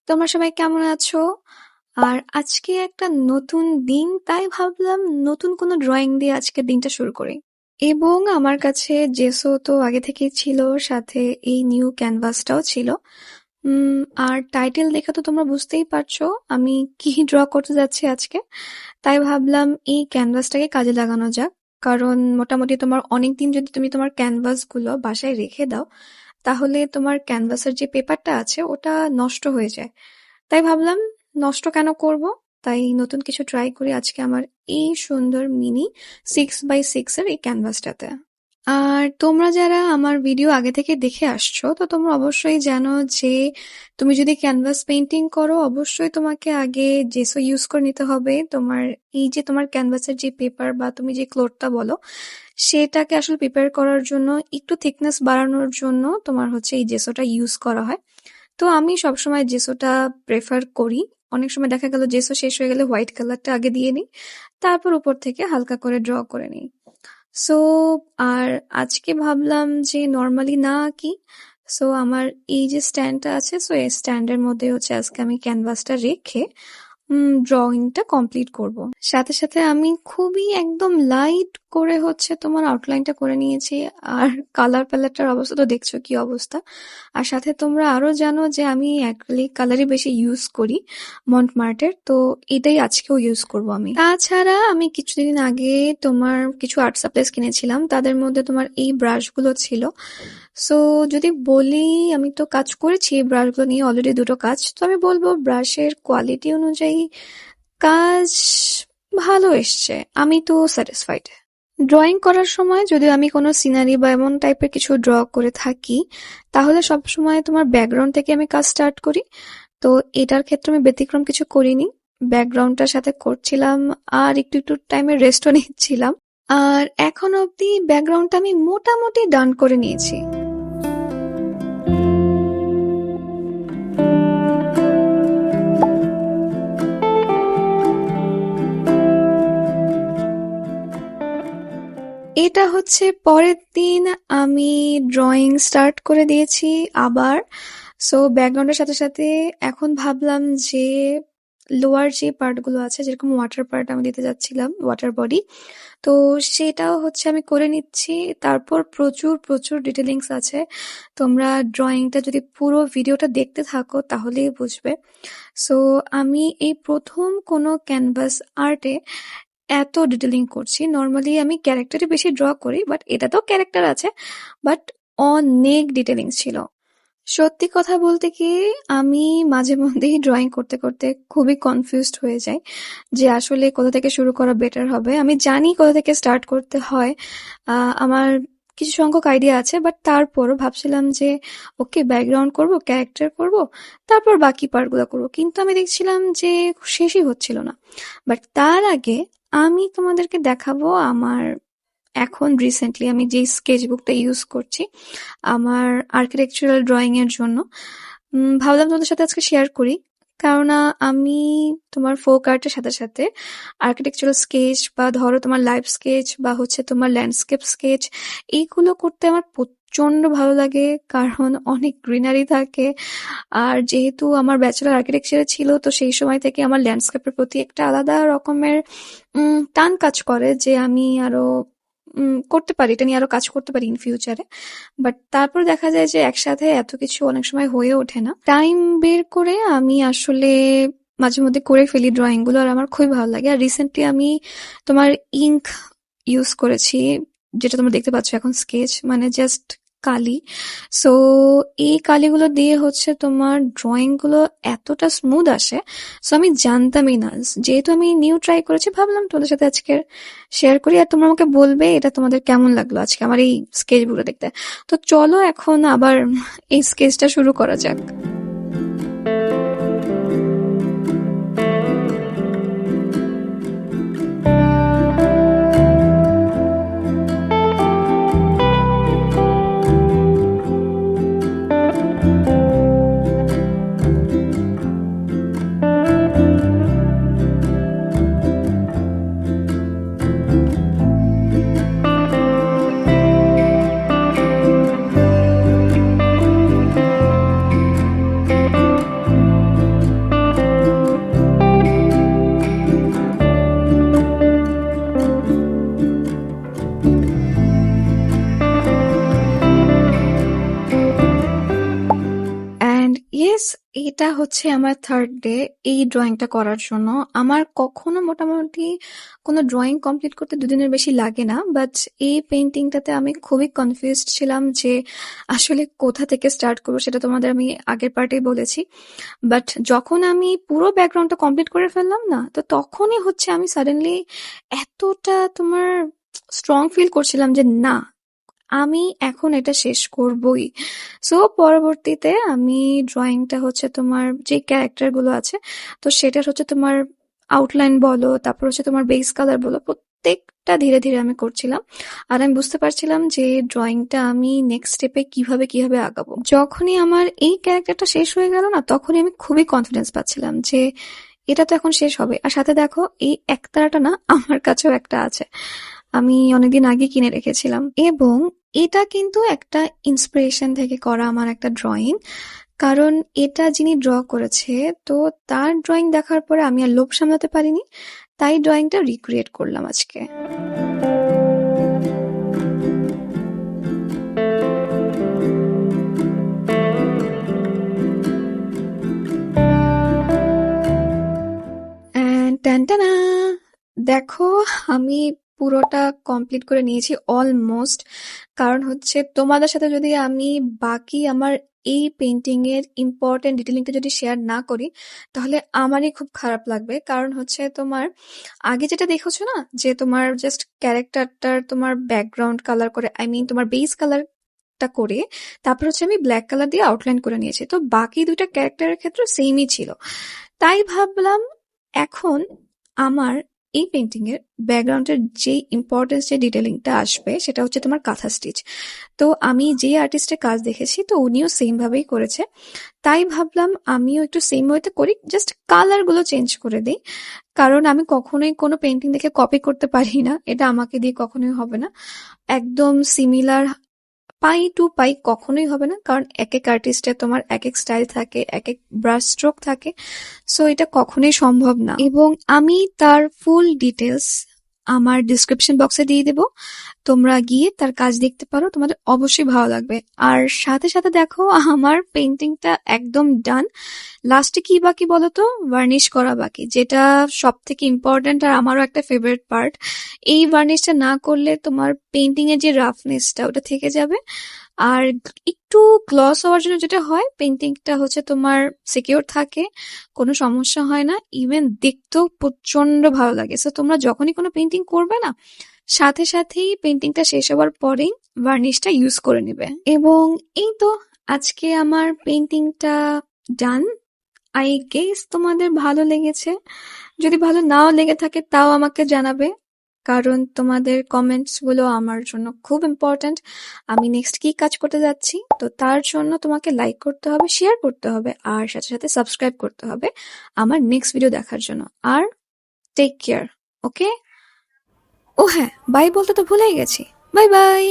তোমরা সবাই কেমন আছো? আর আজকে একটা নতুন দিন, তাই ভাবলাম নতুন কোনো ড্রয়িং দিয়ে আজকের দিনটা শুরু করি। এবং আমার কাছে জেসো তো আগে থেকেই ছিল, সাথে এই নিউ ক্যানভাসটাও ছিল। উম, আর টাইটেল দেখে তো তোমরা বুঝতেই পারছো আমি কি ড্র করতে যাচ্ছি আজকে। তাই ভাবলাম এই ক্যানভাসটাকে কাজে লাগানো যাক। কারণ মোটামুটি তোমার অনেকদিন যদি তুমি তোমার ক্যানভাসগুলো বাসায় রেখে দাও, তাহলে তোমার ক্যানভাসের যে পেপারটা আছে ওটা নষ্ট হয়ে যায়। তাই ভাবলাম নষ্ট কেন করব? তাই নতুন কিছু ট্রাই করি আজকে আমার এই সুন্দর মিনি 6x6 এর এই ক্যানভাসটাতে। আর তোমরা যারা আমার ভিডিও আগে থেকে দেখে আসছো, তো তোমরা অবশ্যই জানো যে তুমি যদি ক্যানভাস পেইন্টিং করো, অবশ্যই তোমাকে আগে জেসো ইউজ করে নিতে হবে। তোমার এই যে তোমার ক্যানভাসের যে পেপার বা তুমি যে ক্লোথটা বলো, সেটাকে আসলে প্রিপেয়ার করার জন্য, একটু থিকনেস বাড়ানোর জন্য তোমার হচ্ছে এই জেসোটা ইউজ করা হয়। তো আমি সবসময় জেসোটা প্রেফার করি। অনেক সময় দেখা গেল জেসো শেষ হয়ে গেলে হোয়াইট কালারটা আগে দিয়ে নিই, তারপর উপর থেকে হালকা করে ড্র করে নিই। সো আর আজকে ভাবলাম যে নর্মালি না আঁকি। সো আমার এই যে স্ট্যান্ডটা আছে, সো এই স্ট্যান্ডের মধ্যে হচ্ছে আজকে আমি ক্যানভাসটা রেখে ড্রয়িংটা কমপ্লিট করব। সাথে সাথে আমি খুবই একদম লাইট করে হচ্ছে তোমার আউটলাইনটা করে নিয়েছি। আর কালার প্যালেটটার অবস্থা তো দেখছো কি অবস্থা। আর সাথে তোমরা আরো জানো যে আমি অ্যাক্রিলিক কালারই বেশি ইউজ করি, মন্টমার্টের। তো এটাই আজকেও ইউজ করব আমি। তাছাড়া আমি কিছুদিন আগে তোমার কিছু আর্ট সাপ্লাইজ কিনেছিলাম, তাদের মধ্যে তোমার এই ব্রাশগুলো ছিল। সো যদি বলি, আমি তো কাজ করেছি এই ব্রাশগুলো নিয়ে অলরেডি দুটো কাজ, তো আমি বলবো ব্রাশের কোয়ালিটি অনুযায়ী কাজ ভালো এসছে, আমি তো স্যাটিসফাইড। ড্রয়িং করার সময় যদি আমি কোনো সিনারি বা এমন টাইপের কিছু ড্র করে থাকি, তাহলে সবসময় তোমার ব্যাকগ্রাউন্ড থেকে আমি কাজ স্টার্ট করি। তো এটার ক্ষেত্রে আমি ব্যতিক্রম কিছু করিনি, ব্যাকগ্রাউন্ডটার সাথে করছিলাম আর একটু একটু টাইমে রেস্টও নিচ্ছিলাম। আর এখন অবধি ব্যাকগ্রাউন্ডটা আমি মোটামুটি ডান করে নিয়েছি। এটা হচ্ছে পরের দিন আমি ড্রয়িং স্টার্ট করে দিয়েছি আবার। সো ব্যাকগ্রাউন্ডের সাথে সাথে এখন ভাবলাম যে লোয়ার যে পার্টগুলো আছে, যেরকম ওয়াটার পার্ট আমি দিতে যাচ্ছিলাম, ওয়াটার বডি, তো সেটাও হচ্ছে আমি করে নিচ্ছি। তারপর প্রচুর প্রচুর ডিটেলিংস আছে, তোমরা ড্রয়িংটা যদি পুরো ভিডিওটা দেখতে থাকো তাহলেই বুঝবে। সো আমি এই প্রথম কোনো ক্যানভাস আর্টে এত ডিটেলিং করছি। নর্মালি আমি ক্যারেক্টারই বেশি ড্র করি, বাট এটাতেও ক্যারেক্টার আছে, বাট অনেক ডিটেলিংস ছিল। সত্যি কথা বলতে কি, আমি মাঝে মধ্যেই ড্রয়িং করতে করতে খুবই কনফিউজড হয়ে যাই যে আসলে কোথা থেকে শুরু করা বেটার হবে। আমি জানি কোথা থেকে স্টার্ট করতে হয়, আমার কিছু সংখ্যক আইডিয়া আছে, বাট তারপরও ভাবছিলাম যে ওকে ব্যাকগ্রাউন্ড করব, ক্যারেক্টার করব, তারপর বাকি পার্টগুলো করব, কিন্তু আমি দেখছিলাম যে শেষই হচ্ছিল না। বাট তার আগে আমি তোমাদেরকে দেখাবো আমার এখন রিসেন্টলি আমি যে স্কেচ বুকটা ইউজ করছি আমার আর্কিটেকচারাল ড্রয়িং এর জন্য। ভাবলাম তোমাদের সাথে আজকে শেয়ার করি, কেননা আমি তোমার ফোক আর্টের সাথে সাথে আর্কিটেকচারাল স্কেচ বা ধরো তোমার লাইফ স্কেচ বা হচ্ছে তোমার ল্যান্ডস্কেপ স্কেচ, এইগুলো করতে আমার প্রচন্ড ভালো লাগে, কারণ অনেক গ্রিনারি থাকে। আর যেহেতু আমার ব্যাচেলর আর্কিটেকচারে ছিল, তো সেই সময় থেকে আমার ল্যান্ডস্কেপের প্রতি একটা আলাদা রকমের টান কাজ করে যে আমি আরো করতে পারি, এটা নিয়ে আরো কাজ করতে পারি ইন ফিউচারে। বাট তারপর দেখা যায় যে একসাথে এত কিছু অনেক সময় হয়ে ওঠে না। টাইম বের করে আমি আসলে মাঝে মধ্যে করে ফেলি ড্রয়িং গুলো, আর আমার খুবই ভালো লাগে। আর রিসেন্টলি আমি তোমার ইঙ্ক ইউজ করেছি, যেটা তোমরা দেখতে পাচ্ছ এখন, স্কেচ মানে জাস্ট কালি। সো এই কালিগুলো দিয়ে হচ্ছে তোমার ড্রয়িং গুলো এতটা স্মুথ আসে। সো আমি জানতামই না, যেহেতু আমি নিউ ট্রাই করেছি, ভাবলাম তোমাদের সাথে আজকে শেয়ার করি। আর তোমরা আমাকে বলবে এটা তোমাদের কেমন লাগলো আজকে আমার এই স্কেচগুলো দেখতে। তো চলো এখন আবার এই স্কেচটা শুরু করা যাক। ইয়েস, এটা হচ্ছে আমার থার্ড ডে এই ড্রয়িংটা করার জন্য। আমার কখনো মোটামুটি কোনো ড্রয়িং কমপ্লিট করতে দুদিনের বেশি লাগে না, বাট এই পেন্টিংটাতে আমি খুবই কনফিউজড ছিলাম যে আসলে কোথা থেকে স্টার্ট করবো। সেটা তোমাদের আমি আগের পার্টেই বলেছি। বাট যখন আমি পুরো ব্যাকগ্রাউন্ডটা কমপ্লিট করে ফেললাম না, তো তখনই হচ্ছে আমি সাডেনলি এতটা তোমার স্ট্রং ফিল করছিলাম যে না, আমি এখন এটা শেষ করবই। সো পরবর্তীতে আমি ড্রয়িংটা হচ্ছে তোমার যে ক্যারেক্টার গুলো আছে, তো সেটার হচ্ছে তোমার আউটলাইন বলো, তারপর হচ্ছে তোমার বেস কালার বলো, প্রত্যেকটা ধীরে ধীরে আমি করছিলাম। আর আমি বুঝতে পারছিলাম যে ড্রয়িংটা আমি নেক্সট স্টেপে কিভাবে কিভাবে আগাবো। যখনই আমার এই ক্যারেক্টারটা শেষ হয়ে গেল না, তখনই আমি খুবই কনফিডেন্স পাচ্ছিলাম যে এটা তো এখন শেষ হবে। আর সাথে দেখো এই একতারাটা না আমার কাছেও একটা আছে, আমি অনেকদিন আগে কিনে রেখেছিলাম। এবং এটা কিন্তু একটা ইন্সপিরেশন থেকে করা আমার একটা ড্রয়িং। কারণ এটা যিনি ড্র করেছে, তো তার ড্রয়িং দেখার পরে আমি আর লোভ সামলাতে পারিনি, তাই ড্রয়িংটা রিক্রিয়েট করলাম আজকে। অ্যান্ড টানটানা, দেখো আমি পুরোটা কমপ্লিট করে নিয়েছি অলমোস্ট। কারণ হচ্ছে তোমাদের সাথে যদি আমি বাকি আমার এই পেন্টিং এর ইম্পর্টেন্ট ডিটেলিংটা যদি শেয়ার না করি, তাহলে আমারই খুব খারাপ লাগবে। কারণ হচ্ছে তোমার আগে যেটা দেখেছো না, যে তোমার জাস্ট ক্যারেক্টারটার তোমার ব্যাকগ্রাউন্ড কালার করে, আই মিন তোমার বেস কালারটা করে, তারপর হচ্ছে আমি ব্ল্যাক কালার দিয়ে আউটলাইন করে নিয়েছি। তো বাকি দুইটা ক্যারেক্টারের ক্ষেত্রে সেমই ছিল। তাই ভাবলাম এখন আমার এই পেন্টিং এর ব্যাকগ্রাউন্ডের যে ইম্পর্টেন্স, যে ডিটেলিংটা আসবে, সেটা হচ্ছে তোমার কাঁথা স্টিচ। তো আমি যে আর্টিস্টের কাজ দেখেছি, তো উনিও সেম ভাবেই করেছে। তাই ভাবলাম আমিও একটু সেম ওয়েতে করি, জাস্ট কালার গুলো চেঞ্জ করে দিই। কারণ আমি কখনোই কোনো পেন্টিং দেখে কপি করতে পারি না, এটা আমাকে দিয়ে কখনোই হবে না। একদম সিমিলার পাই টু পাই কখনোই হবে না, কারণ এক এক আর্টিস্টের তোমার এক এক স্টাইল থাকে, এক এক ব্রাশ স্ট্রোক থাকে। সো এটা কখনোই সম্ভব না। এবং আমি তার ফুল ডিটেলস আমার ডিসক্রিপশন বক্সে দিয়ে দেবো, তোমরা গিয়ে তার কাজ দেখতে পারো, তোমাদের অবশ্যই ভালো লাগবে। আর সাথে সাথে দেখো আমার পেন্টিংটা একদম ডান। লাস্টে কি বাকি বলতো, ভার্নিশ করা বাকি, যেটা সব থেকে ইম্পর্ট্যান্ট আর আমারও একটা ফেভারিট পার্ট। এই ভার্নিশটা না করলে তোমার পেন্টিং এর যে রাফনেসটা ওটা থেকে যাবে। আর একটু গ্লস হওয়ার জন্য যেটা হয়, পেন্টিংটা হচ্ছে তোমার সিকিউর থাকে, কোনো সমস্যা হয় না, ইভেন দেখতেও প্রচন্ড ভালো লাগে। সো তোমরা যখনই কোনো পেন্টিং করবে না, সাথে সাথেই পেন্টিংটা শেষ হওয়ার পরেই ভার্নিশটা ইউজ করে নেবে। এবং এই তো আজকে আমার পেন্টিংটা ডান। আই গেস তোমাদের ভালো লেগেছে। যদি ভালো নাও লেগে থাকে তাও আমাকে জানাবে, কারণ তোমাদের কমেন্টস গুলো আমার জন্য খুব ইম্পর্ট্যান্ট। আমি নেক্সট কি কাজ করতে যাচ্ছি, তো তার জন্য তোমাকে লাইক করতে হবে, শেয়ার করতে হবে, আর সাথে সাথে সাবস্ক্রাইব করতে হবে আমার নেক্সট ভিডিও দেখার জন্য। আর টেক কেয়ার, ওকে? ও হ্যাঁ, বাই বলতে তো ভুলেই গেছি। Bye bye.